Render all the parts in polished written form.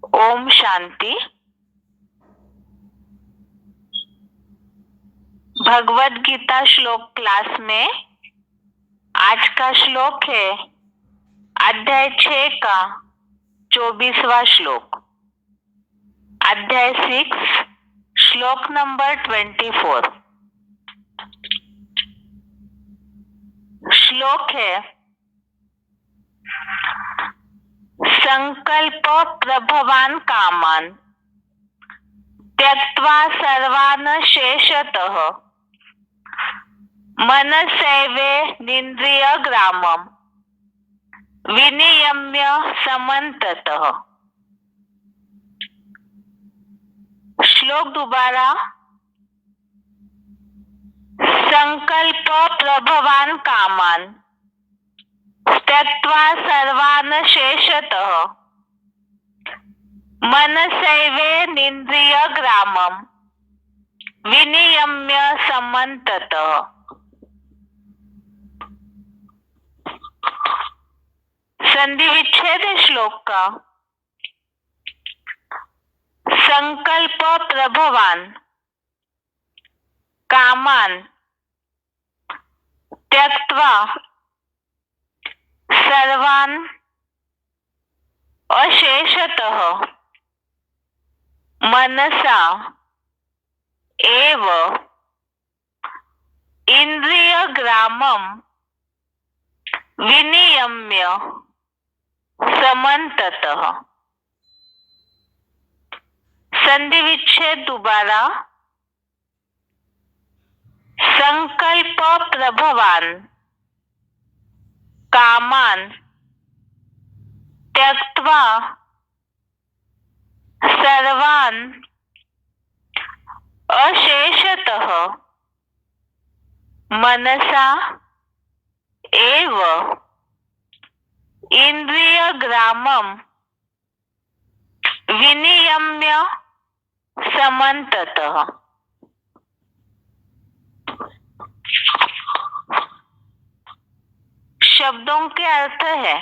ओम शांति। भगवत गीता श्लोक क्लास में आज का श्लोक है अध्याय 6 का 24वां श्लोक। अध्याय 6 श्लोक नंबर 24। श्लोक है संकल्प प्रभवान कामान त्यक्त्वा सर्वान् शेषतः मनसैवेन्द्रियग्रामं विनियम्य समन्ततः। श्लोक दोबारा। संकल्प प्रभवान कामान त्यक्त्वा सर्वान् शेषतः मनसैवेन्द्रियग्रामं विनियम्य समन्ततः। संधि विच्छेद श्लोक का। संकल्प प्रभवान कामान त्यक्त्वा सर्वान् अशेषतः मनसा एव इंद्रियग्रामं विनियम्य समन्ततः। संधि विच्छेद दोबारा। संकल्प प्रभवान कामान त्यक्त्वा सर्वान् अशेषतः मनसा एव इंद्रियग्रामं विनियम्य समन्ततः। शब्दों के अर्थ है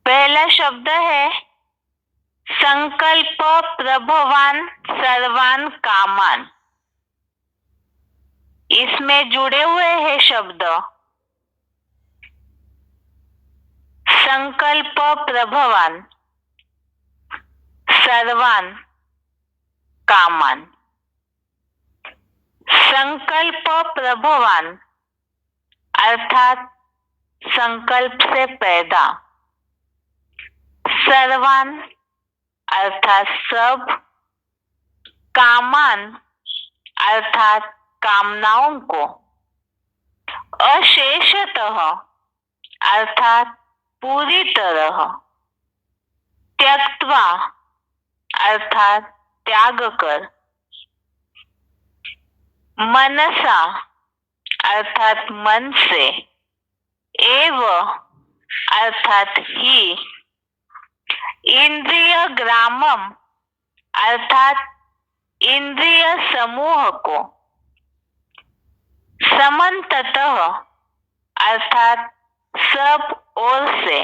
पहला शब्द है संकल्प प्रभवान सर्वान कामान। इसमें जुड़े हुए हैं शब्द संकल्प प्रभवान सर्वान कामान। संकल्प प्रभवान अर्थात संकल्प से पैदा, सर्वान अर्थात सब, कामान अर्थात कामनाओं को, अशेषतः अर्थात पूरी तरह, त्यक्त्वा अर्थात त्याग कर, मनसा अर्थात मन से, एव अर्थात ही, इंद्रिय ग्रामम अर्थात इंद्रिय समूह को, समन्ततः अर्थात सब ओर से,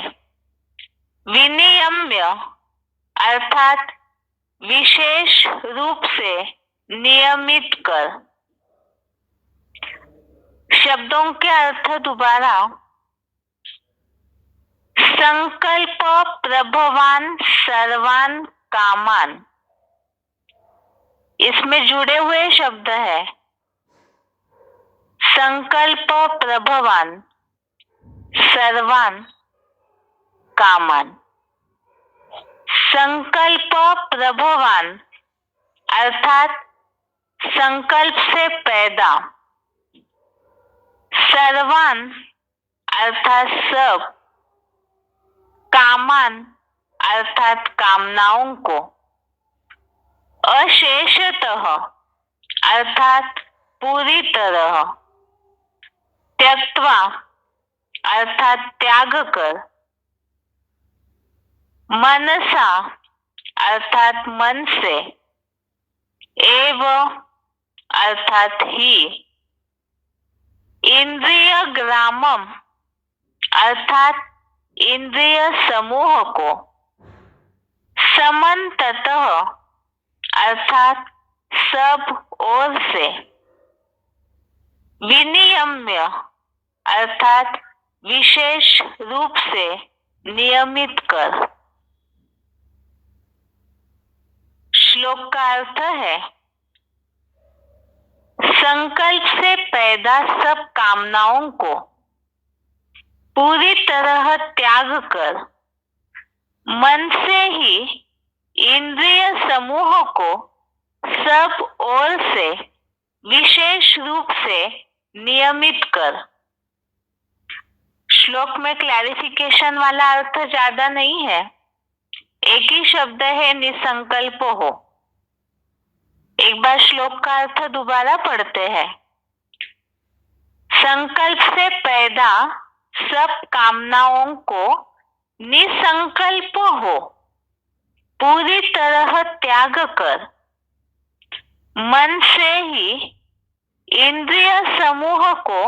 विनियम्य अर्थात विशेष रूप से नियमित कर। शब्दों के अर्थ दोबारा। संकल्प प्रभवान सर्वान कामान। इसमें जुड़े हुए शब्द है संकल्प प्रभवान सर्वान कामान। संकल्प प्रभवान अर्थात संकल्प से पैदा, सर्वान अर्थात सब, कामान अर्थात कामनाओं को, अशेषतः अर्थात पूरी तरह, त्यक्त्वा अर्थात त्याग कर, मनसा अर्थात मन से, एव अर्थात ही, इंद्रिय ग्रामम अर्थात इंद्रिय समूह को, समन्ततः अर्थात सब ओर से, विनियम्य अर्थात विशेष रूप से नियमित कर। श्लोक का अर्थ है, संकल्प से पैदा सब कामनाओं को पूरी तरह त्याग कर मन से ही इंद्रिय समूह को सब ओर से विशेष रूप से नियमित कर। श्लोक में क्लैरिफिकेशन वाला अर्थ ज्यादा नहीं है, एक ही शब्द है, निसंकल्प हो। एक बार श्लोक का अर्थ दोबारा पढ़ते हैं। संकल्प से पैदा सब कामनाओं को निसंकल्प हो पूरी तरह त्याग कर मन से ही इंद्रिय समूह को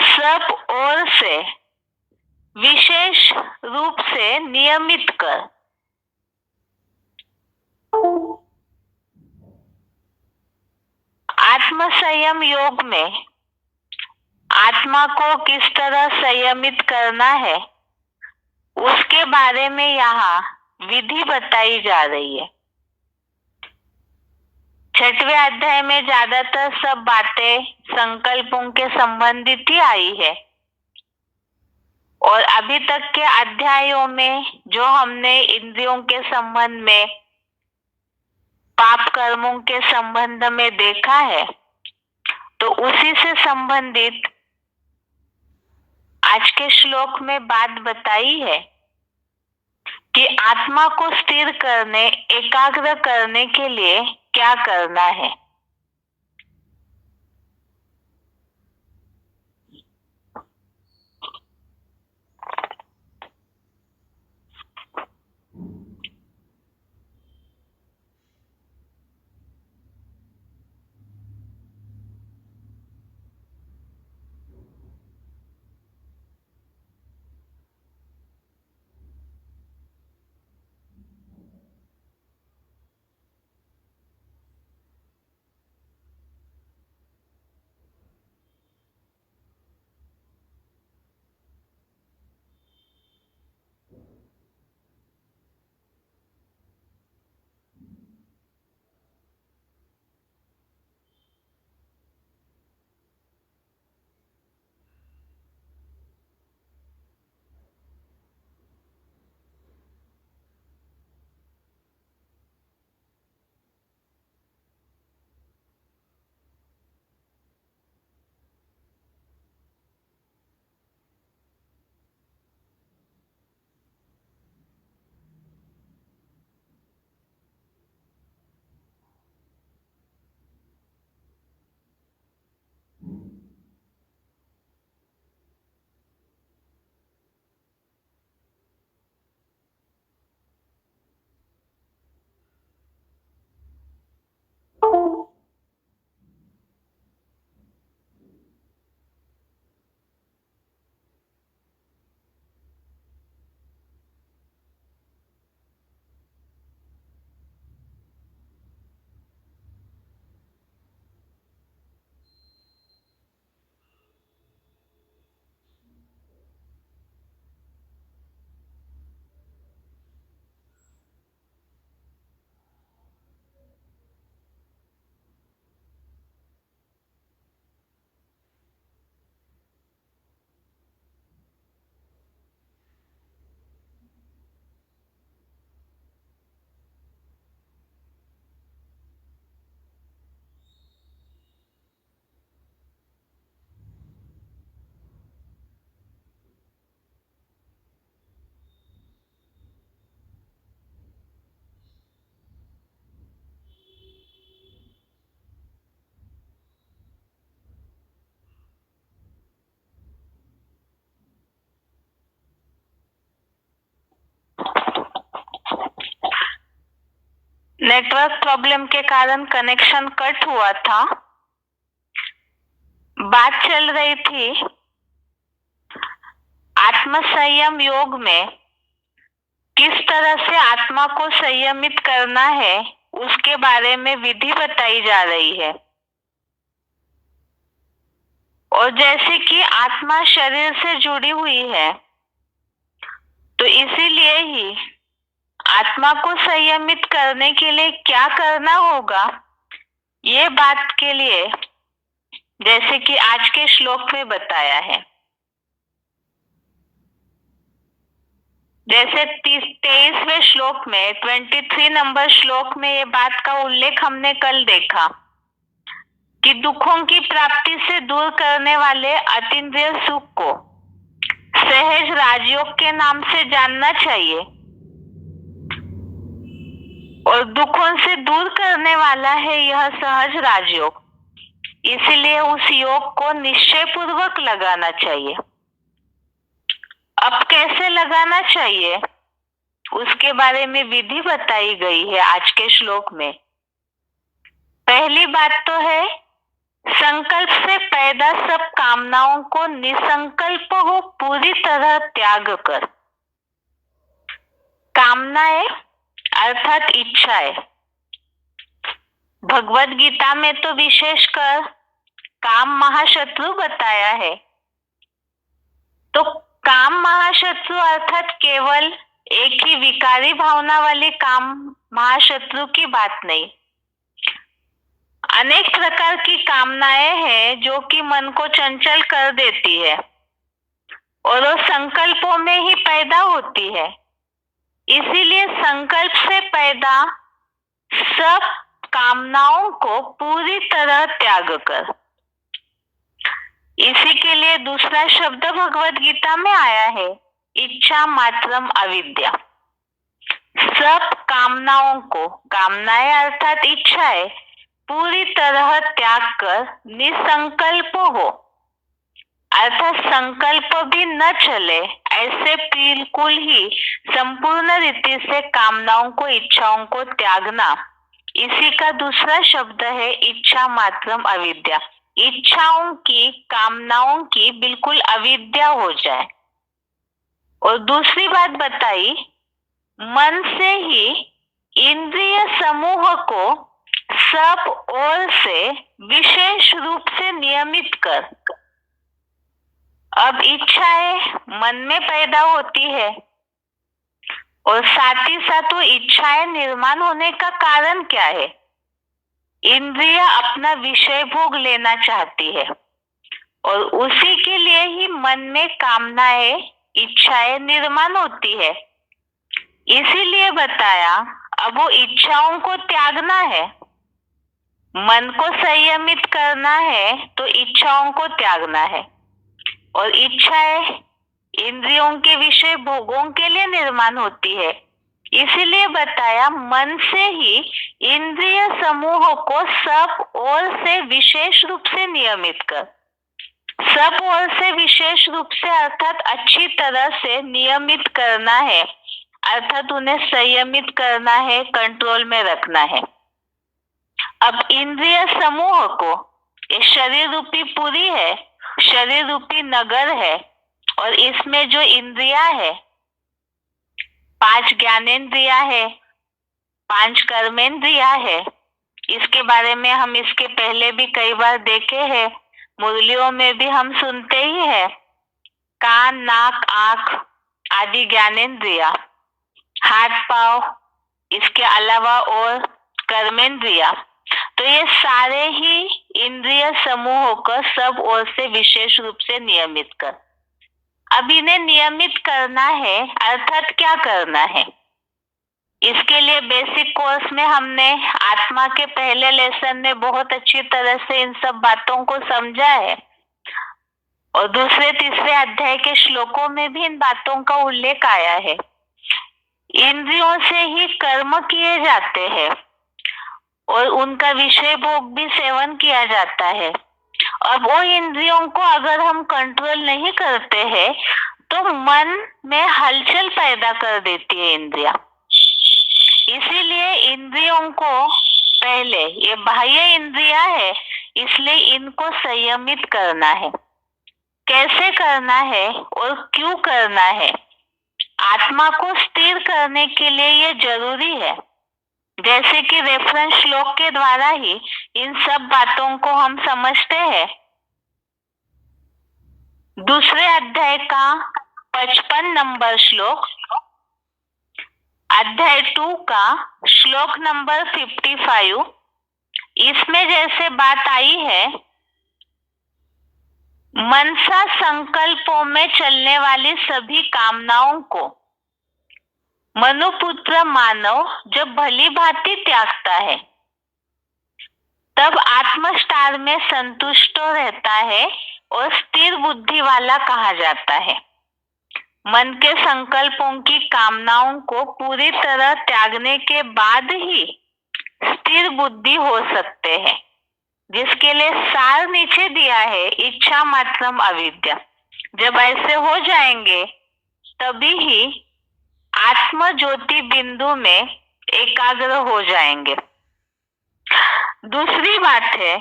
सब ओर से विशेष रूप से नियमित कर। आत्म संयम योग में आत्मा को किस तरह संयमित करना है उसके बारे में यहाँ विधि बताई जा रही है। 6वें अध्याय में ज्यादातर सब बातें संकल्पों के संबंधित ही आई है और अभी तक के अध्यायों में जो हमने इंद्रियों के संबंध में, पाप कर्मों के संबंध में देखा है, तो उसी से संबंधित आज के श्लोक में बात बताई है कि आत्मा को स्थिर करने, एकाग्र करने के लिए क्या करना है। नेटवर्क प्रॉब्लम के कारण कनेक्शन कट हुआ था। बात चल रही थी आत्म संयम योग में किस तरह से आत्मा को संयमित करना है उसके बारे में विधि बताई जा रही है। और जैसे कि आत्मा शरीर से जुड़ी हुई है, तो इसीलिए ही आत्मा को संयमित करने के लिए क्या करना होगा, ये बात के लिए जैसे कि आज के श्लोक में बताया है। जैसे 23वें श्लोक में 23 नंबर श्लोक में ये बात का उल्लेख हमने कल देखा कि दुखों की प्राप्ति से दूर करने वाले अतीन्द्रिय सुख को सहज राजयोग के नाम से जानना चाहिए, और दुखों से दूर करने वाला है यह सहज राजयोग। इसीलिए उस योग को निश्चय पूर्वक लगाना चाहिए। अब कैसे लगाना चाहिए उसके बारे में विधि बताई गई है आज के श्लोक में। पहली बात तो है, संकल्प से पैदा सब कामनाओं को निसंकल्प हो पूरी तरह त्याग कर। कामनाएं अर्थात इच्छाएं, भगवत गीता में तो विशेषकर काम महाशत्रु बताया है। तो काम महाशत्रु अर्थात केवल एक ही विकारी भावना वाली काम महाशत्रु की बात नहीं, अनेक प्रकार की कामनाएं हैं जो कि मन को चंचल कर देती है और वो संकल्पों में ही पैदा होती है। इसीलिए संकल्प से पैदा सब कामनाओं को पूरी तरह त्याग कर। इसी के लिए दूसरा शब्द भगवत गीता में आया है, इच्छा मात्रम अविद्या। सब कामनाओं को, कामनाएं अर्थात इच्छाएं, पूरी तरह त्याग कर निसंकल्प हो, अर्थात संकल्प भी न चले, ऐसे बिल्कुल ही संपूर्ण रीति से कामनाओं को, इच्छाओं को त्यागना, इसी का दूसरा शब्द है इच्छा मात्रम अविद्या। इच्छाओं की, कामनाओं की बिल्कुल अविद्या हो जाए। और दूसरी बात बताई, मन से ही इंद्रिय समूह को सब ओर से विशेष रूप से नियमित कर। अब इच्छाएं मन में पैदा होती है और साथ ही साथ वो इच्छाएं निर्माण होने का कारण क्या है? इंद्रिय अपना विषय भोग लेना चाहती है और उसी के लिए ही मन में कामनाएं, इच्छाएं निर्माण होती है। इसीलिए बताया, अब वो इच्छाओं को त्यागना है, मन को संयमित करना है तो इच्छाओं को त्यागना है। और इच्छाएं इंद्रियों के विषय भोगों के लिए निर्माण होती है। इसीलिए बताया, मन से ही इंद्रिय समूह को सब ओर से विशेष रूप से नियमित कर। सब ओर से विशेष रूप से अर्थात अच्छी तरह से नियमित करना है, अर्थात उन्हें संयमित करना है, कंट्रोल में रखना है। अब इंद्रिय समूह को, ये शरीर रूपी पुरी है, शरीर रूपी नगर है, और इसमें जो इंद्रिया है, 5 ज्ञानेंद्रिया है, 5 कर्मेंद्रिया है। इसके बारे में हम इसके पहले भी कई बार देखे हैं, मुरलियों में भी हम सुनते ही है। कान, नाक, आंख आदि ज्ञानेंद्रिया, हाथ पांव, इसके अलावा और कर्मेंद्रिया। तो ये सारे ही इंद्रिय समूहों को सब ओर से विशेष रूप से नियमित कर। अब इन्हें नियमित करना है, अर्थात क्या करना है? इसके लिए बेसिक कोर्स में हमने आत्मा के पहले लेसन में बहुत अच्छी तरह से इन सब बातों को समझा है, और दूसरे तीसरे अध्याय के श्लोकों में भी इन बातों का उल्लेख आया है। इंद्रियों से ही कर्म किए जाते हैं और उनका विषय भोग भी सेवन किया जाता है। अब वो इंद्रियों को अगर हम कंट्रोल नहीं करते हैं तो मन में हलचल पैदा कर देती है इंद्रियां। इसीलिए इंद्रियों को पहले, ये बाह्य इंद्रिया है, इसलिए इनको संयमित करना है। कैसे करना है और क्यों करना है। आत्मा को स्थिर करने के लिए ये जरूरी है। जैसे कि रेफरेंस श्लोक के द्वारा ही इन सब बातों को हम समझते हैं। दूसरे अध्याय का 55 नंबर श्लोक, अध्याय 2 का श्लोक नंबर 55, इसमें जैसे बात आई है, मनसा संकल्पों में चलने वाली सभी कामनाओं को मनुपुत्र मानव जब भली भांति त्यागता है तब आत्मस्टार में संतुष्ट रहता है और स्थिर बुद्धि वाला कहा जाता है। मन के संकल्पों की कामनाओं को पूरी तरह त्यागने के बाद ही स्थिर बुद्धि हो सकते हैं, जिसके लिए सार नीचे दिया है, इच्छा मात्रम अविद्या। जब ऐसे हो जाएंगे तभी ही आत्म ज्योति बिंदु में एकाग्र हो जाएंगे। दूसरी बात है,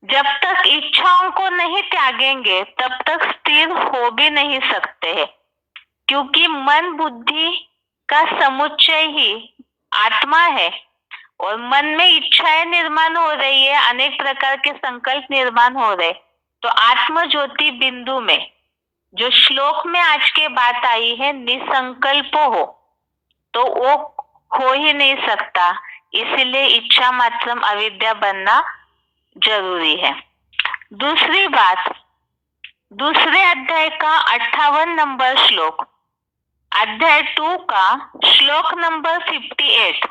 जब तक इच्छाओं को नहीं त्यागेंगे तब तक स्थिर हो भी नहीं सकते हैं, क्योंकि मन बुद्धि का समुच्चय ही आत्मा है और मन में इच्छाएं निर्माण हो रही है, अनेक प्रकार के संकल्प निर्माण हो रहे। तो आत्म ज्योति बिंदु में जो श्लोक में आज के बात आई है, निसंकल्प हो, तो वो हो ही नहीं सकता। इसीलिए इच्छा मात्रम अविद्या बनना जरूरी है। दूसरी बात, दूसरे अध्याय का 58 नंबर श्लोक, अध्याय 2 का श्लोक नंबर 58,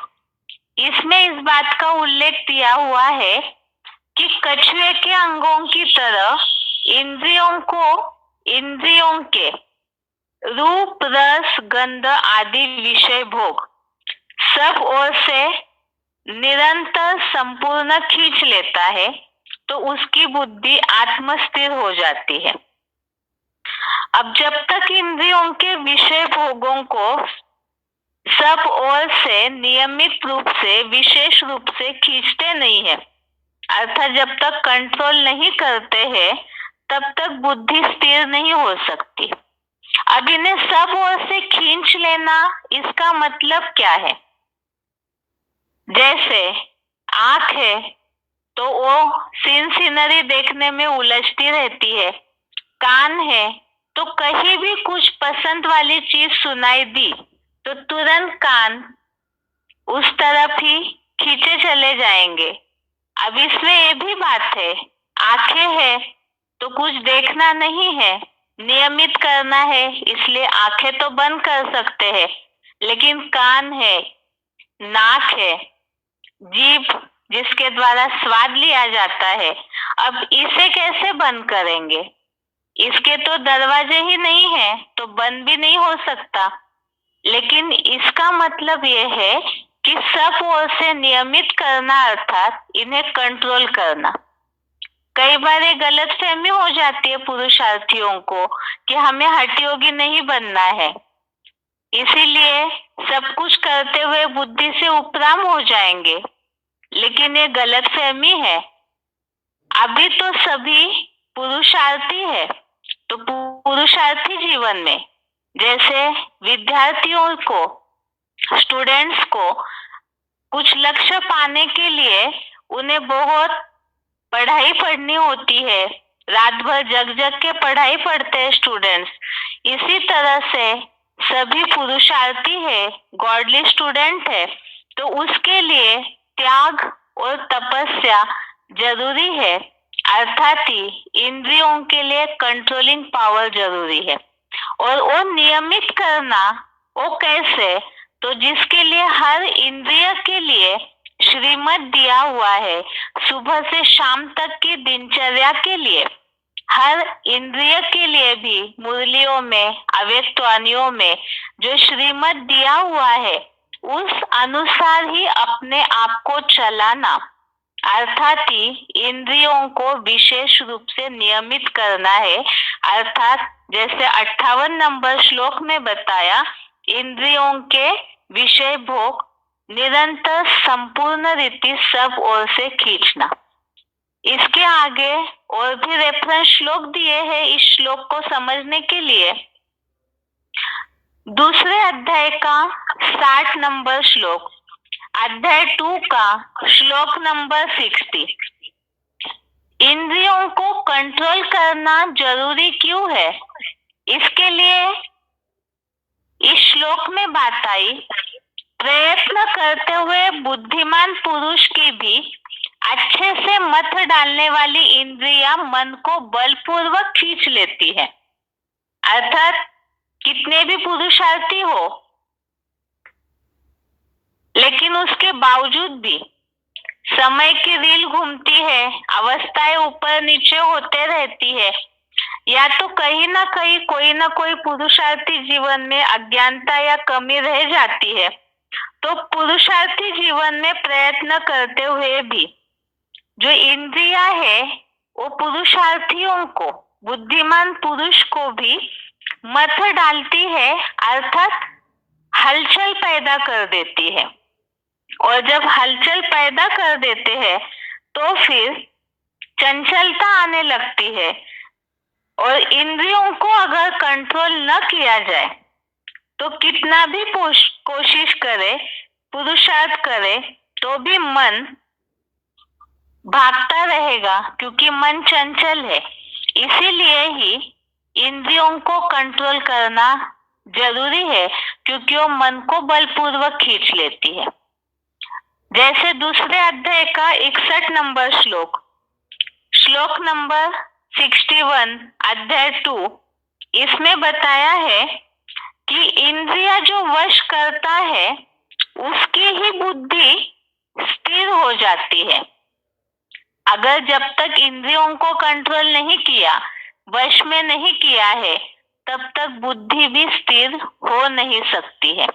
इसमें इस बात का उल्लेख दिया हुआ है कि कछुए के अंगों की तरह इंद्रियों के रूप रस गंध आदि विषय भोग सब ओर से निरंतर संपूर्ण खींच लेता है, तो उसकी बुद्धि आत्मस्थिर हो जाती है। अब जब तक इंद्रियों के विषय भोगों को सब ओर से नियमित रूप से विशेष रूप से खींचते नहीं है, अर्थात जब तक कंट्रोल नहीं करते हैं, तब तक बुद्धि स्थिर नहीं हो सकती। अब इन्हें सब ओर से खींच लेना, इसका मतलब क्या है? जैसे आंख है तो वो सीन सीनरी देखने में उलझती रहती है, कान है तो कहीं भी कुछ पसंद वाली चीज सुनाई दी तो तुरंत कान उस तरफ ही खींचे चले जाएंगे। अब इसमें ये भी बात है, आंखें है तो कुछ देखना नहीं है, नियमित करना है, इसलिए आंखें तो बंद कर सकते हैं, लेकिन कान है, नाक है, जीभ जिसके द्वारा स्वाद लिया जाता है, अब इसे कैसे बंद करेंगे? इसके तो दरवाजे ही नहीं है, तो बंद भी नहीं हो सकता। लेकिन इसका मतलब यह है कि सब ओर से नियमित करना, अर्थात इन्हें कंट्रोल करना। कई बार ये गलतफहमी हो जाती है पुरुषार्थियों को कि हमें हठ योगी नहीं बनना है, इसीलिए सब कुछ करते हुए बुद्धि से उपराम हो जाएंगे, लेकिन ये गलतफहमी है। अभी तो सभी पुरुषार्थी है, तो पुरुषार्थी जीवन में जैसे विद्यार्थियों को, स्टूडेंट्स को कुछ लक्ष्य पाने के लिए उन्हें बहुत पढ़ाई पढ़नी होती है, रात भर जग जग के पढ़ाई पढ़ते हैं स्टूडेंट्स। इसी तरह से सभी पुरुषार्थी है, गॉडली स्टूडेंट है, तो उसके लिए त्याग और तपस्या जरूरी है, अर्थात ही इंद्रियों के लिए कंट्रोलिंग पावर जरूरी है। और वो नियमित करना वो कैसे? तो जिसके लिए हर इंद्रिय के लिए श्रीमत दिया हुआ है, सुबह से शाम तक की दिनचर्या के लिए, हर इंद्रिय के लिए भी मुरलियों में, अव्यक्त वाणियों में जो श्रीमत दिया हुआ है, उस अनुसार ही अपने आप को चलाना, अर्थात ही इंद्रियों को विशेष रूप से नियमित करना है। अर्थात जैसे 58 नंबर श्लोक में बताया, इंद्रियों के विषय भोग निरंतर संपूर्ण रीति सब ओर से खींचना। इसके आगे और भी रेफरेंस श्लोक दिए हैं इस श्लोक को समझने के लिए। दूसरे अध्याय का 60 नंबर श्लोक, अध्याय 2 का श्लोक नंबर 60। इंद्रियों को कंट्रोल करना जरूरी क्यों है, इसके लिए इस श्लोक में बात आई। प्रयत्न करते हुए बुद्धिमान पुरुष की भी अच्छे से मत डालने वाली इंद्रियां मन को बलपूर्वक खींच लेती है। अर्थात कितने भी पुरुषार्थी हो, लेकिन उसके बावजूद भी समय की रील घूमती है, अवस्थाएं ऊपर नीचे होते रहती है, या तो कहीं ना कहीं कोई ना कोई पुरुषार्थी जीवन में अज्ञानता या कमी रह जाती है। तो पुरुषार्थी जीवन में प्रयत्न करते हुए भी जो इंद्रिया है वो पुरुषार्थियों को, बुद्धिमान पुरुष को भी मत डालती है, अर्थात हलचल पैदा कर देती है। और जब हलचल पैदा कर देते हैं तो फिर चंचलता आने लगती है। और इंद्रियों को अगर कंट्रोल न किया जाए तो कितना भी कोशिश करे, पुरुषार्थ करे, तो भी मन भागता रहेगा, क्योंकि मन चंचल है। इसीलिए ही इंद्रियों को कंट्रोल करना जरूरी है, क्योंकि वो मन को बलपूर्वक खींच लेती है। जैसे दूसरे अध्याय का 61 नंबर श्लोक, श्लोक नंबर 61, अध्याय 2, इसमें बताया है कि इंद्रिया जो वश करता है उसकी ही बुद्धि स्थिर हो जाती है। अगर जब तक इंद्रियों को कंट्रोल नहीं किया, वश में नहीं किया है, तब तक बुद्धि भी स्थिर हो नहीं सकती है।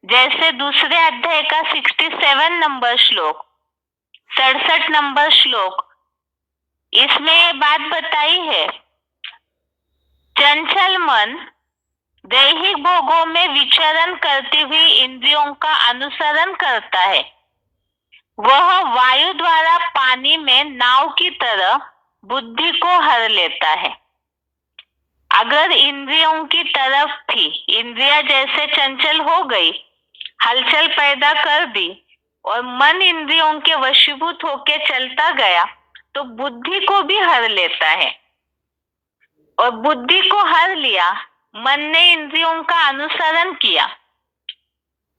जैसे दूसरे अध्याय का 67 नंबर श्लोक, 67 नंबर श्लोक, इसमें ये बात बताई है, चंचल मन दैहिक भोगों में विचरण करती हुई इंद्रियों का अनुसरण करता है। वह वायु द्वारा पानी में नाव की तरह बुद्धि को हर लेता है। अगर इंद्रियों की तरफ भी इंद्रिया जैसे चंचल हो गई, हलचल पैदा कर दी और मन इंद्रियों के वशीभूत होके चलता गया, तो बुद्धि को भी हर लेता है। और बुद्धि को हर लिया, मन ने इंद्रियों का अनुसरण किया,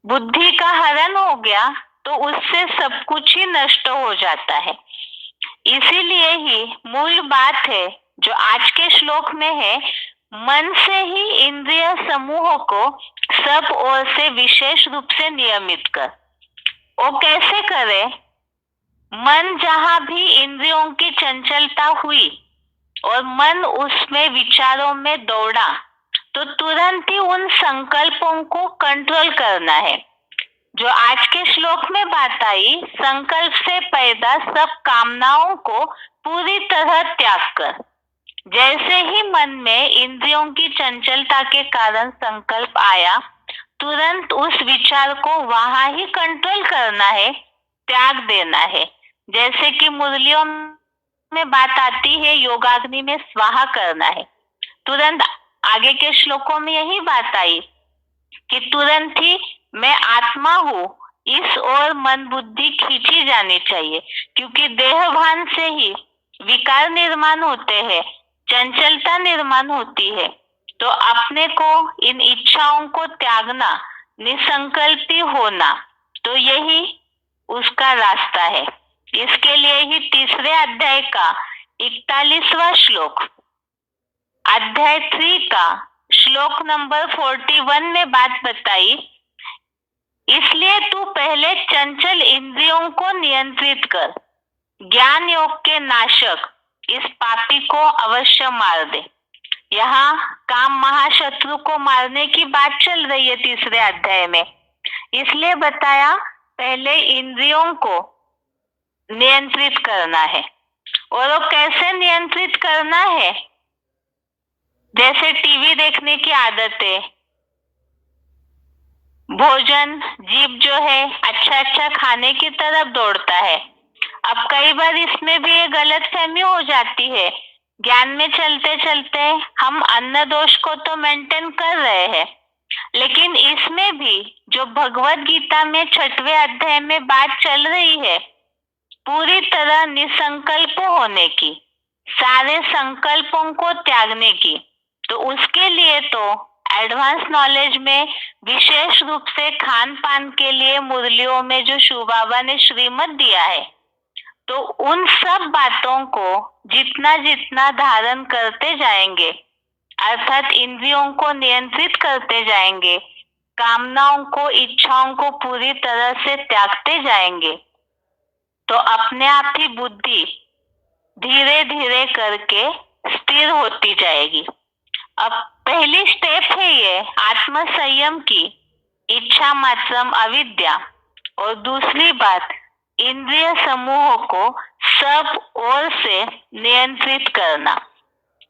बुद्धि का हरण हो गया, तो उससे सब कुछ ही नष्ट हो जाता है। इसीलिए ही मूल बात है जो आज के श्लोक में है, मन से ही इंद्रिय समूह को सब ओर से विशेष रूप से नियमित कर। वो कैसे करे? मन जहां भी इंद्रियों की चंचलता हुई और मन उसमें विचारों में दौड़ा, तो तुरंत ही उन संकल्पों को कंट्रोल करना है। जो आज के श्लोक में बात आई, संकल्प से पैदा सब कामनाओं को पूरी तरह त्याग कर। जैसे ही मन में इंद्रियों की चंचलता के कारण संकल्प आया, तुरंत उस विचार को वहां ही कंट्रोल करना है, त्याग देना है। जैसे कि मुरलियों में बात आती है, योगाग्नि में स्वाहा करना है। तुरंत आगे के श्लोकों में यही बात आई कि तुरंत ही मैं आत्मा हूँ, इस ओर मन बुद्धि खींची जानी चाहिए, क्योंकि देह भान से ही विकार निर्माण होते हैं, चंचलता निर्माण होती है। तो अपने को इन इच्छाओं को त्यागना, निसंकल्पी होना, तो यही उसका रास्ता है। इसके लिए ही तीसरे अध्याय का 41वां श्लोक, अध्याय 3 का श्लोक नंबर 41 में बात बताई, इसलिए तू पहले चंचल इंद्रियों को नियंत्रित कर, ज्ञान योग के नाशक इस पापी को अवश्य मार दे। यहाँ काम महाशत्रु को मारने की बात चल रही है तीसरे अध्याय में, इसलिए बताया पहले इंद्रियों को नियंत्रित करना है। और वो कैसे नियंत्रित करना है? जैसे टीवी देखने की आदत है, भोजन जीभ जो है अच्छा अच्छा खाने की तरफ दौड़ता है। अब कई बार इसमें भी ये गलतफहमी हो जाती है। ज्ञान में चलते चलते हम अन्न दोष को तो मेंटेन कर रहे हैं, लेकिन इसमें भी जो भगवत गीता में 6वें अध्याय में बात चल रही है, पूरी तरह निसंकल्प होने की, सारे संकल्पों को त्यागने की, तो उसके लिए तो एडवांस नॉलेज में विशेष रूप से खान पान के लिए मुरलियों में जो शिव बाबा ने श्रीमत दिया है, तो उन सब बातों को जितना जितना धारण करते जाएंगे, अर्थात इंद्रियों को नियंत्रित करते जाएंगे, कामनाओं को, इच्छाओं को पूरी तरह से त्यागते जाएंगे, तो अपने आप ही बुद्धि धीरे धीरे करके स्थिर होती जाएगी। अब पहली स्टेप है ये आत्म संयम की, इच्छा मात्रम अविद्या, और दूसरी बात इंद्रिय समूहों को सब ओर से नियंत्रित करना।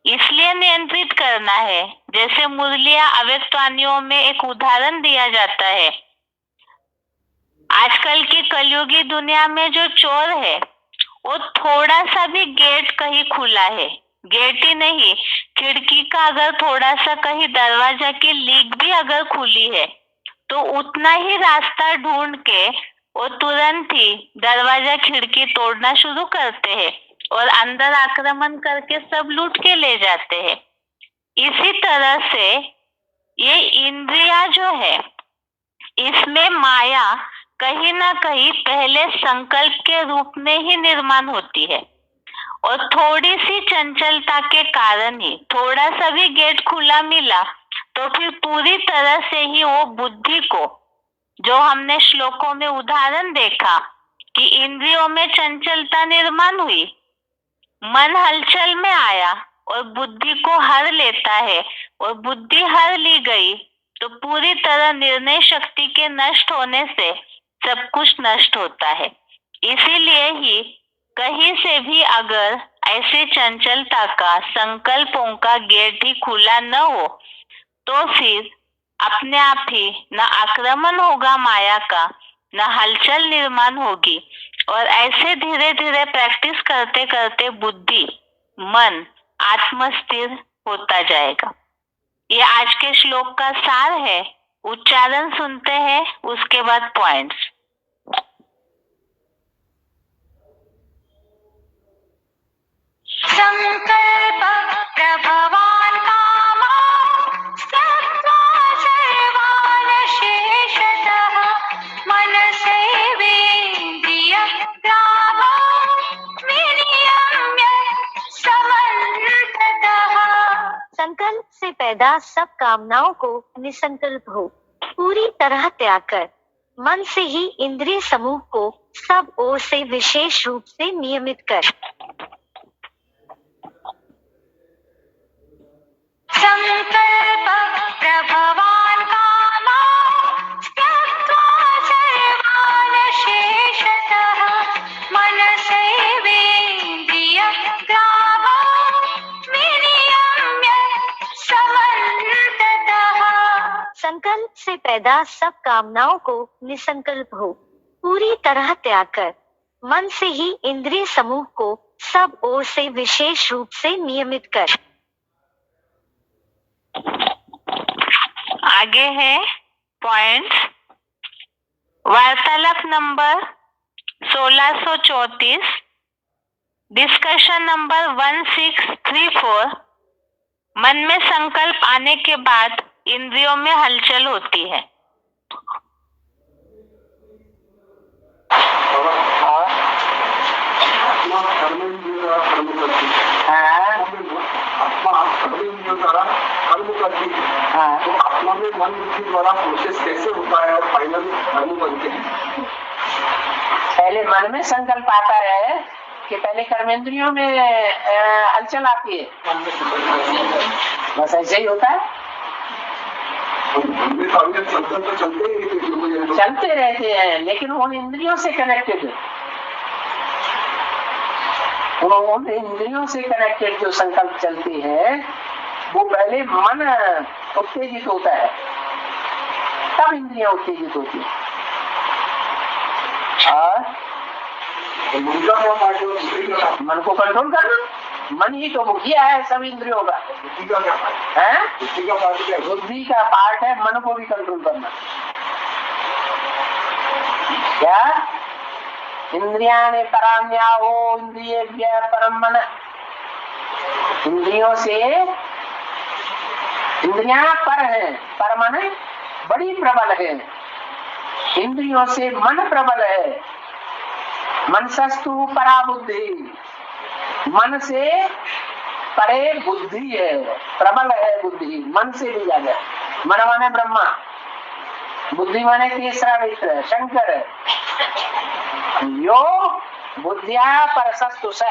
इसलिए नियंत्रित करना है, जैसे मुरलिया अव्यक्तवाणियों में एक उदाहरण दिया जाता है। आजकल की कलयुगी दुनिया में जो चोर है, वो थोड़ा सा भी गेट कहीं खुला है, गेट ही नहीं, खिड़की का अगर थोड़ा सा कहीं दरवाजा की लीक भी अगर खुली है, तो उतना ही रास्ता ढूंढ के वो तुरंत ही दरवाजा खिड़की तोड़ना शुरू करते हैं और अंदर आक्रमण करके सब लूट के ले जाते हैं। इसी तरह से ये इंद्रिया जो है, इसमें माया कहीं ना कहीं पहले संकल्प के रूप में ही निर्माण होती है, और थोड़ी सी चंचलता के कारण ही, थोड़ा सा भी गेट खुला मिला तो फिर पूरी तरह से ही वो बुद्धि को, जो हमने श्लोकों में उदाहरण देखा कि इंद्रियों में चंचलता निर्माण हुई, मन हलचल में आया और बुद्धि को हर लेता है, और बुद्धि हर ली गई तो पूरी तरह निर्णय शक्ति के नष्ट होने से सब कुछ नष्ट होता है। इसीलिए ही कहीं से भी अगर ऐसे चंचलता का, संकल्पों का गेट ही खुला न हो, तो फिर अपने आप ही न आक्रमण होगा माया का, न हलचल निर्माण होगी, और ऐसे धीरे धीरे प्रैक्टिस करते करते बुद्धि, मन आत्मस्थिर होता जाएगा। ये आज के श्लोक का सार है। उच्चारण सुनते हैं, उसके बाद पॉइंट्स। संकल्प प्रभवान कामा त्यक्त्वा सर्वान् शेषतः मनसैवेन्द्रियग्रामो विनियम्य समन्ततः। संकल्प से पैदा सब कामनाओं को निसंकल्प हो पूरी तरह त्याग कर मन से ही इंद्रिय समूह को सब ओर से विशेष रूप से नियमित कर। संकल्प प्रभवान कामा त्यक्त्वा सर्वान् शेषतः मनसैवेन्द्रियग्रामो विनियम्य समन्ततः। संकल्प से पैदा सब कामनाओं को निसंकल्प हो पूरी तरह त्याग कर मन से ही इंद्रिय समूह को सब ओर से विशेष रूप से नियमित कर। आगे है पॉइंट्स। वार्तालाप नंबर 1634, डिस्कशन नंबर 1634। मन में संकल्प आने के बाद इंद्रियों में हलचल होती है। तो आत्मा में मन बुद्धि द्वारा प्रोसेस कैसे होता है और फाइनली कर्म बनते हैं? पहले मन में संकल्प आता है कि पहले कर्मेंद्रियों में हलचल आती है, बस ऐसे ही होता है। चलते रहते हैं, लेकिन उन इंद्रियों से कनेक्टेड, उन इंद्रियों से कनेक्टेड जो संकल्प चलती है, वो पहले मन उत्तेजित होता है, तब इंद्रियां उत्तेजित होती है। और तो मन का क्या पार्ट है, बुद्धि का क्या? मन को कंट्रोल करना। मन ही तो मुखिया है सब इंद्रियों का। बुद्धि का क्या पार्ट है? बुद्धि का पार्ट क्या है? बुद्धि का पार्ट है मन को भी कंट्रोल करना। क्या? इंद्रियाणि पराम्याहो इंद्रियेभ्यः परम मन। इंद्रियों से इंद्रियां पर है, पर मन बड़ी प्रबल है। इंद्रियों से मन प्रबल है। मनसस्तु परा बुद्धि, मन से परे बुद्धि है, प्रबल है बुद्धि, मन से भी ज्यादा। मन माने ब्रह्मा, बुद्धि माने तीसरा मित्र शंकर। यो बुद्धिया परसस्तु स,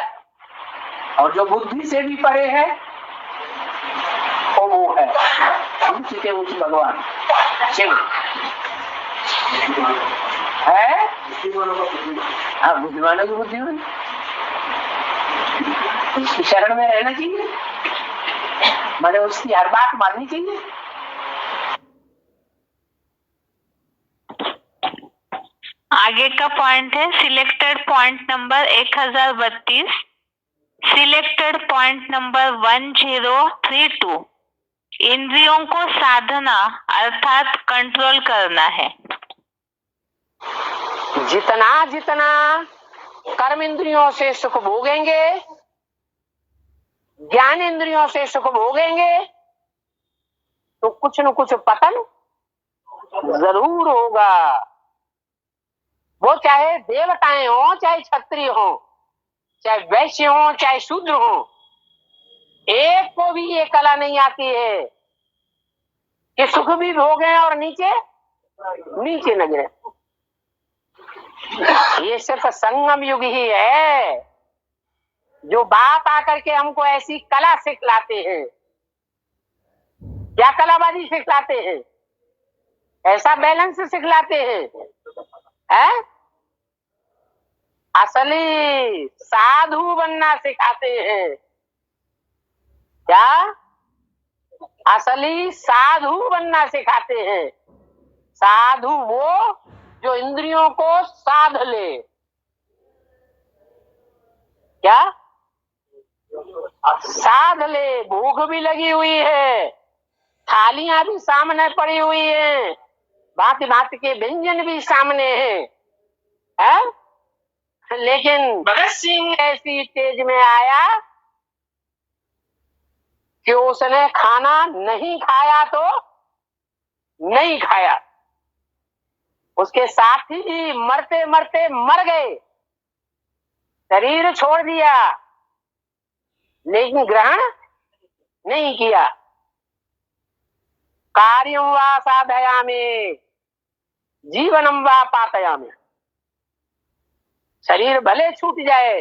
और जो बुद्धि से भी परे है वो है ऊंच के ऊंच भगवान शिव है। बुद्धिमानों की बुद्धि में उसकी शरण में रहना चाहिए, मैंने उसकी हर बात माननी चाहिए। आगे का पॉइंट है selected point number 1032। Selected point number 1032 इंद्रियों को साधना अर्थात कंट्रोल करना है। जितना जितना कर्म इंद्रियों से सुख भोगेंगे, ज्ञान इंद्रियों से सुख भोगेंगे, तो कुछ न कुछ पतन जरूर होगा। वो चाहे देवताएं हो, चाहे क्षत्रिय हो, चाहे वैश्य हो, चाहे शूद्र हो, एक को भी ये कला नहीं आती है कि सुख भी भोगे और नीचे नीचे न गिरे। ये सिर्फ संगम युग ही है जो बाप आकर के हमको ऐसी कला सिखलाते हैं। क्या कलाबाजी सिखलाते हैं? ऐसा बैलेंस सिखलाते हैं, असली साधु बनना सिखाते हैं। क्या? असली साधु बनना सिखाते हैं। साधु वो जो इंद्रियों को साध ले। क्या? साध ले। भूख भी लगी हुई है, थालियां भी सामने पड़ी हुई हैं, भांति भांति के व्यंजन भी सामने हैं, लेकिन भगत सिंह ऐसी स्टेज में आया कि उसने खाना नहीं खाया तो नहीं खाया, उसके साथी भी मरते मरते मर गए, शरीर छोड़ दिया, लेकिन ग्रहण नहीं किया। कार्यं वा साधयामि जीवनम वा पातयामि। शरीर भले छूट जाए,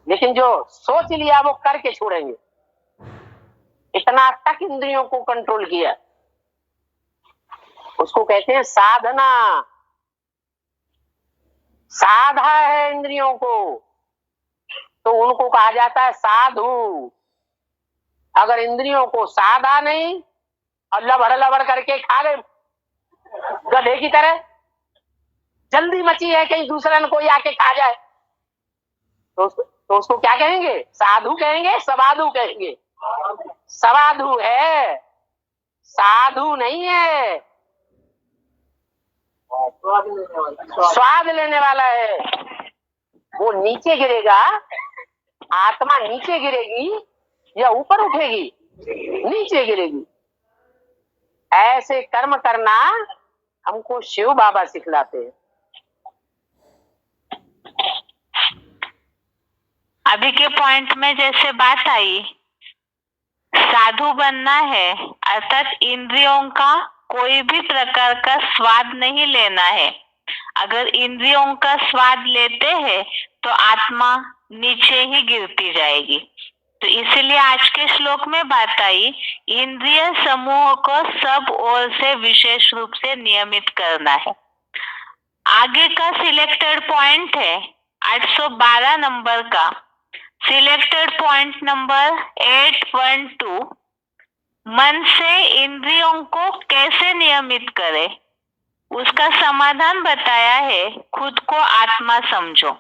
लेकिन जो सोच लिया वो करके छोड़ेंगे। इतना तक इंद्रियों को कंट्रोल किया, उसको कहते हैं साधना। साधा है इंद्रियों को तो उनको कहा जाता है साधु। अगर इंद्रियों को साधा नहीं और लबड़ लबड़ करके खा गए गधे की तरह, जल्दी मची है कहीं दूसरा न कोई आके खा जाए, तो उसको क्या कहेंगे? साधु कहेंगे, सवाधु कहेंगे? सवाधु है, साधु नहीं है। स्वाद लेने वाला है। वो नीचे गिरेगा, आत्मा नीचे गिरेगी या ऊपर उठेगी? नीचे गिरेगी। ऐसे कर्म करना हमको शिव बाबा सिखलाते हैं। अभी के पॉइंट में जैसे बात आई, साधु बनना है अर्थात इंद्रियों का कोई भी प्रकार का स्वाद नहीं लेना है। अगर इंद्रियों का स्वाद लेते हैं तो आत्मा नीचे ही गिरती जाएगी। तो इसलिए आज के श्लोक में बात आई, इंद्रिय समूह को सब ओर से विशेष रूप से नियमित करना है। आगे का सिलेक्टेड पॉइंट है 812 नंबर का। सिलेक्टेड पॉइंट नंबर 812 मन से इंद्रियों को कैसे नियमित करें। उसका समाधान बताया है, खुद को आत्मा समझो।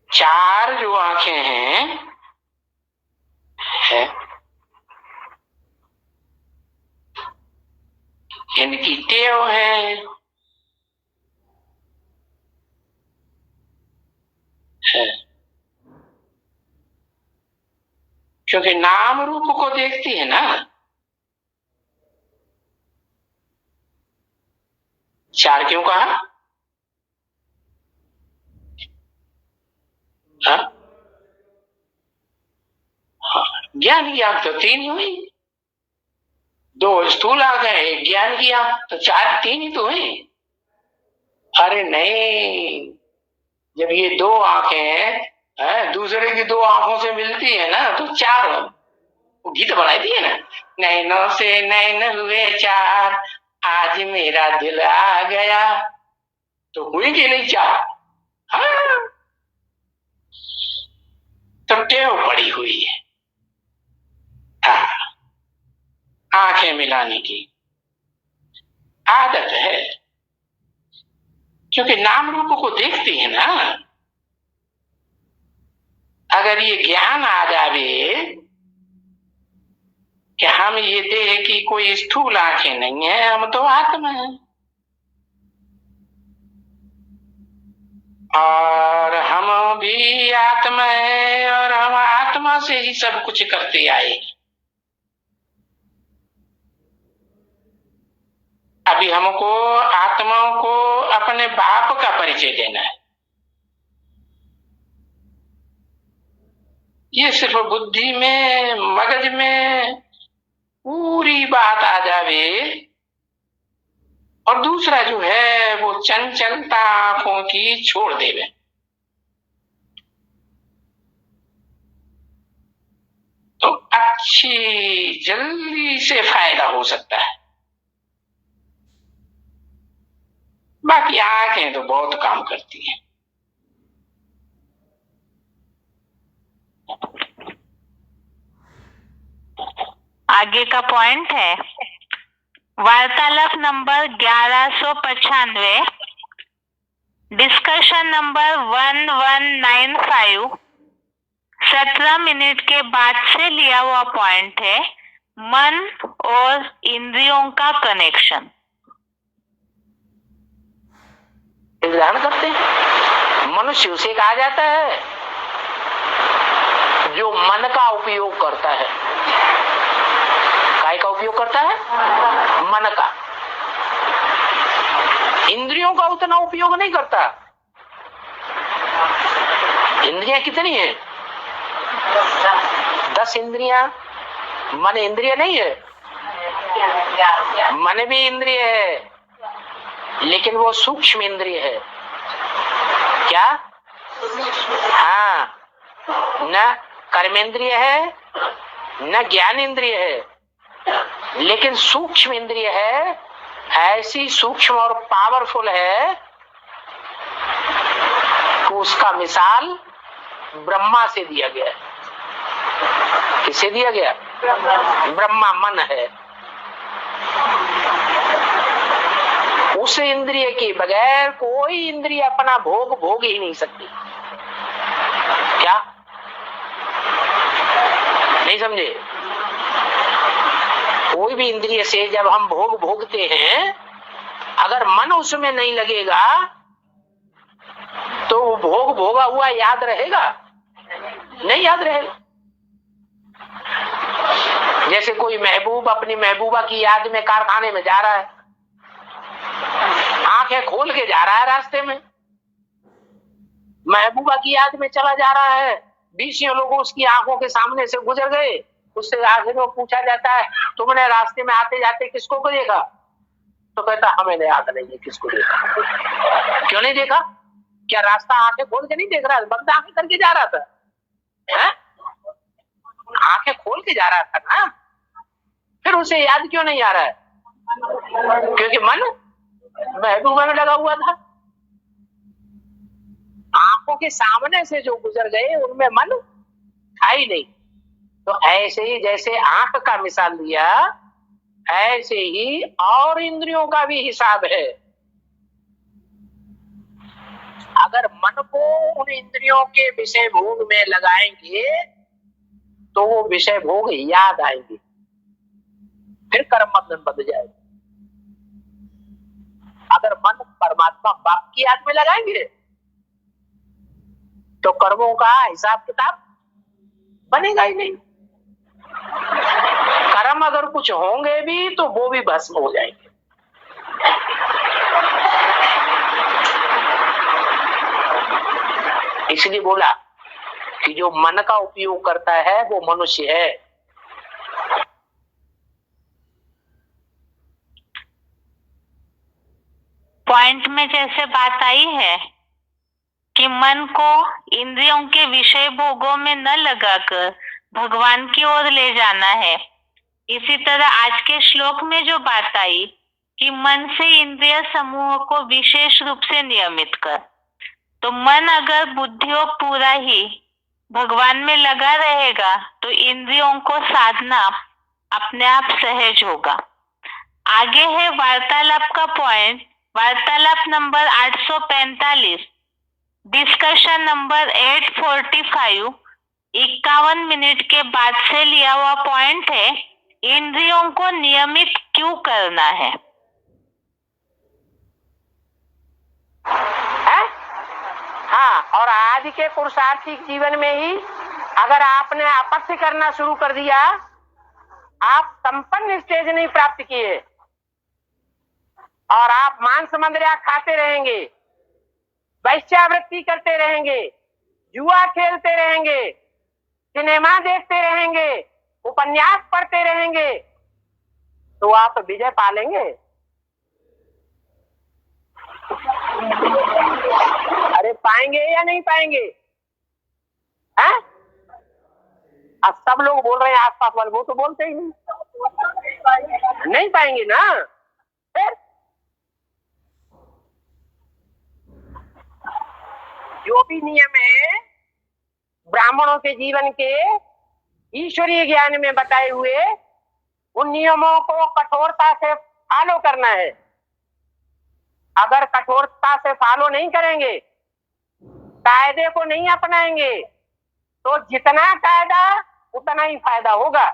चार जो आंखें हैं है, इनकी टेव है क्योंकि नाम रूप को देखती है ना। चार क्यों कहा? ज्ञान की आंख तो तीन ही हुई, दो स्थूल आंख है, एक ज्ञान की आंख, तो चार तीन ही तो हुई। अरे नहीं, जब ये दो आंखें हैं दूसरे की दो आंखों से मिलती है ना तो चार हो। वो गीत बनाई दी है ना, नैनों से नैन हुए चार, आज मेरा दिल आ गया, तो हुई कि नहीं चार? हाँ, तो टेव पड़ी हुई है आंखें मिलाने की आदत है, क्योंकि नाम रूप को देखती है ना। अगर ये ज्ञान आ जावे कि हम ये देह की कोई स्थूल आंखें नहीं है, हम तो आत्मा है, और हम भी आत्मा है, और हम आत्मा से ही सब कुछ करते आए। अभी हमको आत्माओं को अपने बाप का परिचय देना है। ये सिर्फ बुद्धि में, मगज में पूरी बात आ जावे, और दूसरा जो है वो चंचलता आंखों की छोड़ देवे, तो अच्छी जल्दी से फायदा हो सकता है। बाकी आंखें तो बहुत काम करती हैं। आगे का पॉइंट है वार्तालाप नंबर 1195, डिस्कशन नंबर 1195, 17 मिनट के बाद से लिया हुआ पॉइंट है, मन और इंद्रियों का कनेक्शन। ग्रहण करते हैं, मनुष्य उसे कहा जाता है जो मन का उपयोग करता है। काय का उपयोग करता है? मन का। इंद्रियों का उतना उपयोग नहीं करता। इंद्रियां कितनी है? 10 इंद्रियां। मन इंद्रिय नहीं है? मन भी इंद्रिय है, लेकिन वो सूक्ष्म इंद्रिय है। क्या? हाँ, न कर्मेंद्रिय है न ज्ञान इंद्रिय है, लेकिन सूक्ष्म इंद्रिय है। ऐसी सूक्ष्म और पावरफुल है कि उसका मिसाल ब्रह्मा से दिया गया। किसे दिया गया? ब्रह्मा मन है। उस इंद्रिय के बगैर कोई इंद्रिय अपना भोग ही नहीं सकती। क्या? नहीं समझे? कोई भी इंद्रिय से जब हम भोगते हैं, अगर मन उसमें नहीं लगेगा तो वो भोगा हुआ याद रहेगा? नहीं याद रहेगा। जैसे कोई महबूब अपनी महबूबा की याद में कारखाने में जा रहा है, आंखें खोल के जा रहा है, रास्ते में महबूबा की याद में चला जा रहा है, 20 लोग उसकी आंखों के सामने से गुजर गए। उससे आखिर में पूछा जाता है, तुमने रास्ते में आते जाते किसको को देखा? तो कहता हमें याद नहीं है किसको देखा। क्यों नहीं देखा? क्या रास्ता आंखें खोल के नहीं देख रहा? बंद आंखें करके जा रहा था, है? आंखें खोल के जा रहा था ना, फिर उसे याद क्यों नहीं आ रहा है? क्योंकि मन महबूबा में लगा हुआ था। आंखों के सामने से जो गुजर गए उनमें मन था ही नहीं। तो ऐसे ही जैसे आंख का मिसाल दिया ऐसे ही और इंद्रियों का भी हिसाब है। अगर मन को उन इंद्रियों के विषय भोग में लगाएंगे तो वो विषय भोग याद आएंगे, फिर कर्म बंधन बंध जाएगा। अगर मन परमात्मा बाप की याद में लगाएंगे तो कर्मों का हिसाब किताब बनेगा ही नहीं। कर्म अगर कुछ होंगे भी तो वो भी भस्म हो जाएंगे। इसलिए बोला कि जो मन का उपयोग करता है वो मनुष्य है। पॉइंट में जैसे बात आई है कि मन को इंद्रियों के विषय भोगों में न लगाकर भगवान की ओर ले जाना है, इसी तरह आज के श्लोक में जो बात आई कि मन से इंद्रिय समूह को विशेष रूप से नियमित कर, तो मन अगर बुद्धियों पूरा ही भगवान में लगा रहेगा तो इंद्रियों को साधना अपने आप सहज होगा। आगे है वार्तालाप का पॉइंट, वार्तालाप नंबर 845, डिस्कशन नंबर 845, 51 मिनट के बाद से लिया हुआ पॉइंट है, इंद्रियों को नियमित क्यों करना है? हाँ, और आज के पुरुषार्थी जीवन में ही अगर आपने अपथ्य करना शुरू कर दिया, आप संपन्न स्टेज नहीं प्राप्त किए और आप मांस मदिरा खाते रहेंगे, वैश्यावृत्ति करते रहेंगे, जुआ खेलते रहेंगे, सिनेमा देखते रहेंगे, उपन्यास पढ़ते रहेंगे, तो आप विजय पालेंगे? अरे पाएंगे या नहीं पाएंगे? हैं? अब सब लोग बोल रहे हैं आसपास वाले, वो तो बोलते ही नहीं पाएंगे ना। फिर जो भी नियम है ब्राह्मणों के जीवन के ईश्वरीय ज्ञान में बताए हुए, उन नियमों को कठोरता से फॉलो करना है। अगर कठोरता से फॉलो नहीं करेंगे, कायदे को नहीं अपनाएंगे, तो जितना कायदा उतना ही फायदा होगा।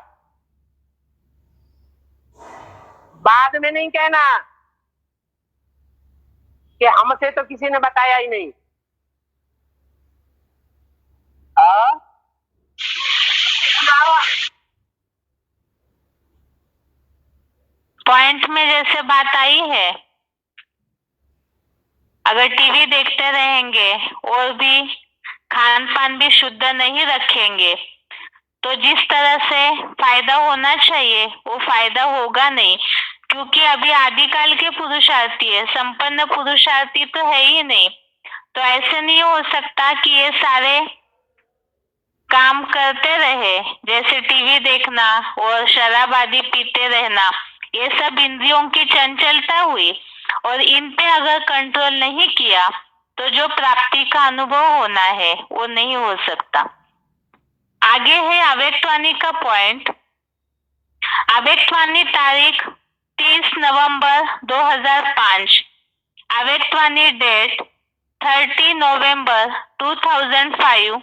बाद में नहीं कहना कि हमसे तो किसी ने बताया ही नहीं। पॉइंट में जैसे बात आई है, अगर टीवी देखते रहेंगे और भी खान पान भी शुद्ध नहीं रखेंगे तो जिस तरह से फायदा होना चाहिए वो फायदा होगा नहीं, क्योंकि अभी आदिकाल के पुरुषार्थी है, संपन्न पुरुषार्थी तो है ही नहीं। तो ऐसे नहीं हो सकता कि ये सारे काम करते रहे, जैसे टीवी देखना और शराब आदि पीते रहना, ये सब इंद्रियों की चंचलता हुई और इन पे अगर कंट्रोल नहीं किया तो जो प्राप्ति का अनुभव होना है वो नहीं हो सकता। आगे है अव्यक्तवाणी का पॉइंट। अव्यक्तवाणी तारीख 30 नवंबर 2005, अव्यक्तवाणी डेट 30 नवंबर 2005।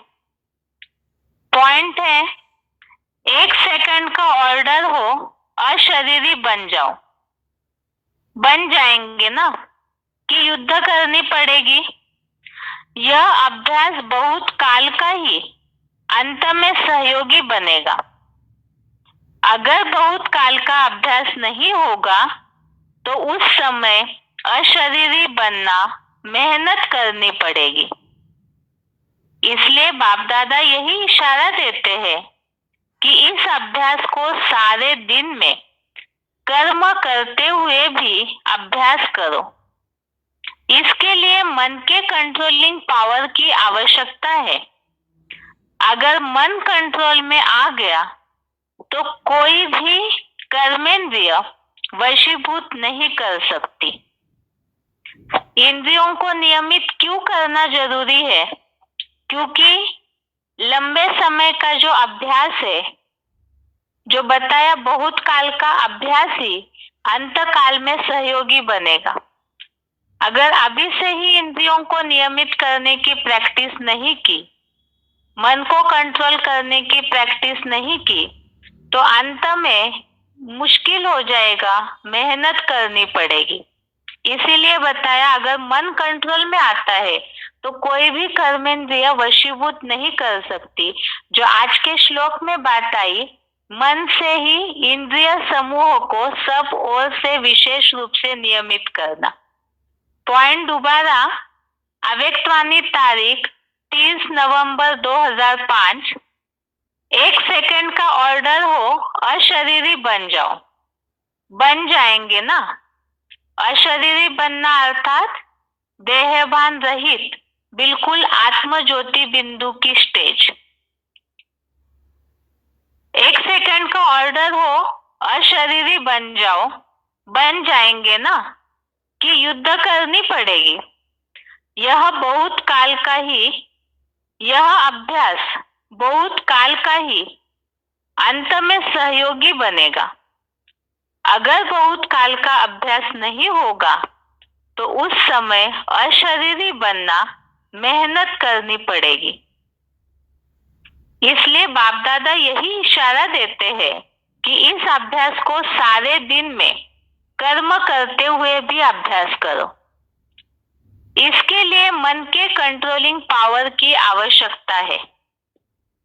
पॉइंट है, 1 सेकंड का ऑर्डर हो, अशरीरी बन जाओ। बन जाएंगे ना कि युद्ध करनी पड़ेगी। यह अभ्यास बहुत काल का ही अंत में सहयोगी बनेगा। अगर बहुत काल का अभ्यास नहीं होगा तो उस समय अशरीरी बनना मेहनत करनी पड़ेगी। इसलिए बाप दादा यही इशारा देते हैं कि इस अभ्यास को सारे दिन में कर्म करते हुए भी अभ्यास करो। इसके लिए मन के कंट्रोलिंग पावर की आवश्यकता है। अगर मन कंट्रोल में आ गया तो कोई भी कर्मेंद्रिय वशीभूत नहीं कर सकती। इंद्रियों को नियमित क्यों करना जरूरी है? क्योंकि लंबे समय का जो अभ्यास है जो बताया बहुत काल का अभ्यास ही अंत काल में सहयोगी बनेगा। अगर अभी से ही इंद्रियों को नियमित करने की प्रैक्टिस नहीं की, मन को कंट्रोल करने की प्रैक्टिस नहीं की, तो अंत में मुश्किल हो जाएगा, मेहनत करनी पड़ेगी। इसीलिए बताया अगर मन कंट्रोल में आता है तो कोई भी कर्मेंद्रिय वशीभूत नहीं कर सकती। जो आज के श्लोक में बात आई, मन से ही इंद्रिय समूह को सब ओर से विशेष रूप से नियमित करना। पॉइंट दोबारा, अव्यक्तवाणी तारीख 30 नवंबर 2005। 1 सेकंड का ऑर्डर हो, अशरीरी बन जाओ। बन जाएंगे ना। अशरीरी बनना अर्थात देहभान रहित, बिल्कुल आत्म ज्योति बिंदु की स्टेज। 1 सेकंड का ऑर्डर हो, अशरीरी बन जाओ। बन जाएंगे ना कि युद्ध करनी पड़ेगी। यह बहुत काल का ही, यह अभ्यास बहुत काल का ही अंत में सहयोगी बनेगा। अगर बहुत काल का अभ्यास नहीं होगा तो उस समय अशरीरी बनना, मेहनत करनी पड़ेगी। इसलिए बाप दादा यही इशारा देते हैं कि इस अभ्यास को सारे दिन में कर्म करते हुए भी अभ्यास करो। इसके लिए मन के कंट्रोलिंग पावर की आवश्यकता है।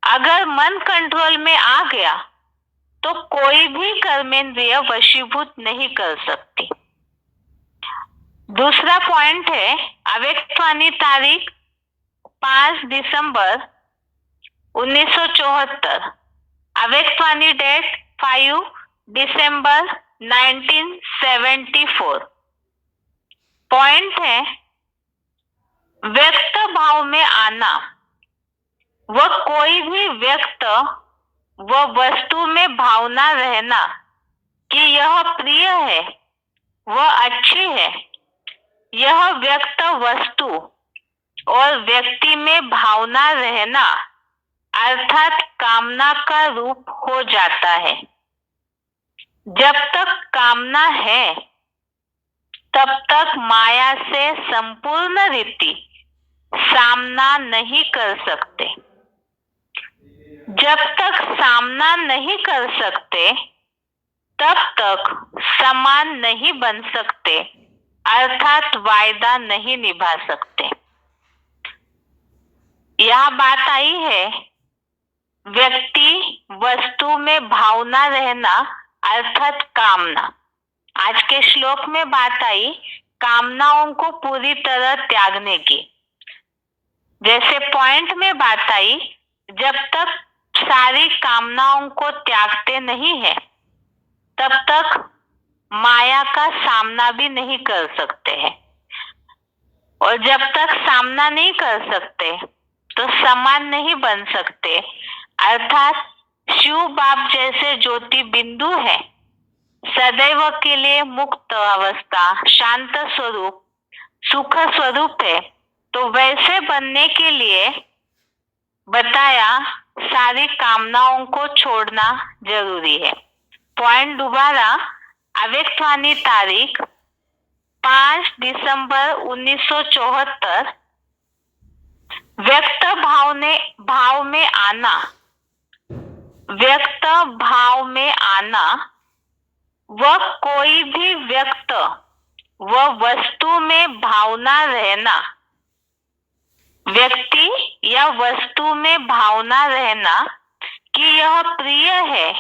अगर मन कंट्रोल में आ गया तो कोई भी कर्मेंद्रिय वशीभूत नहीं कर सकती। दूसरा पॉइंट है अव्यक्तवाणी तारीख 5 दिसंबर 1974, अव्यक्तवाणी डेट 5 दिसंबर 1974। पॉइंट है व्यक्त भाव में आना। वह कोई भी व्यक्त व वस्तु में भावना रहना कि यह प्रिय है, वह अच्छी है। यह व्यक्त वस्तु और व्यक्ति में भावना रहना अर्थात कामना का रूप हो जाता है। जब तक कामना है तब तक माया से संपूर्ण रीति सामना नहीं कर सकते। जब तक सामना नहीं कर सकते तब तक समान नहीं बन सकते, अर्थात वायदा नहीं निभा सकते। यह बात आई है व्यक्ति वस्तु में भावना रहना अर्थात कामना। आज के श्लोक में बात आई कामनाओं को पूरी तरह त्यागने की। जैसे पॉइंट में बात आई जब तक सारी कामनाओं को त्यागते नहीं है तब तक माया का सामना भी नहीं कर सकते हैं, और जब तक सामना नहीं कर सकते तो समान नहीं बन सकते, अर्थात शिव बाप जैसे ज्योति बिंदु है, सदैव के लिए मुक्त अवस्था, शांत स्वरूप, सुख स्वरूप है। तो वैसे बनने के लिए बताया सारी कामनाओं को छोड़ना जरूरी है। पॉइंट दोबारा, अव्यक्तवाणी तारीख 5 दिसंबर 1974। व्यक्त भाव में आना। व्यक्त भाव में आना वह कोई भी व्यक्त व वस्तु में भावना रहना। व्यक्ति या वस्तु में भावना रहना कि यह प्रिय है,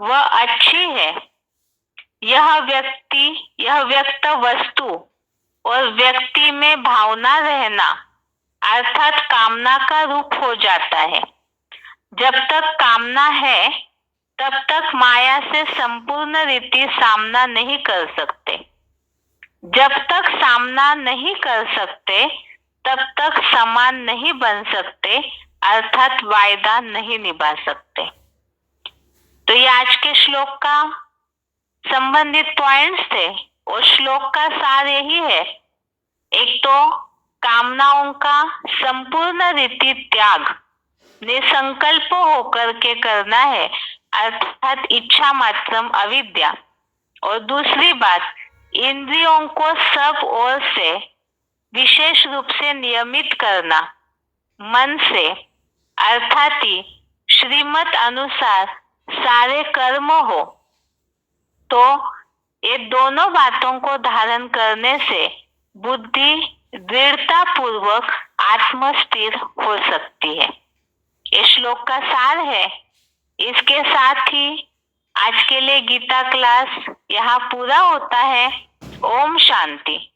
वह अच्छी है। यह व्यक्त वस्तु और व्यक्ति में भावना रहना अर्थात कामना का रूप हो जाता है। जब तक कामना है तब तक माया से संपूर्ण रीति सामना नहीं कर सकते। जब तक सामना नहीं कर सकते तब तक समान नहीं बन सकते, अर्थात वायदा नहीं निभा सकते। तो ये आज के श्लोक का संबंधित पॉइंट्स थे, और श्लोक का सार यही है, एक तो कामनाओं का संपूर्ण रीति त्याग निसंकल्प होकर के करना है, अर्थात इच्छा मात्रम अविद्या। और दूसरी बात, इंद्रियों को सब ओर से विशेष रूप से नियमित करना मन से, अर्थात श्रीमत अनुसार सारे कर्म हो। तो ये दोनों बातों को धारण करने से बुद्धि दृढ़ता पूर्वक आत्मस्थिर हो सकती है। ये श्लोक का सार है। इसके साथ ही आज के लिए गीता क्लास यहाँ पूरा होता है। ओम शांति।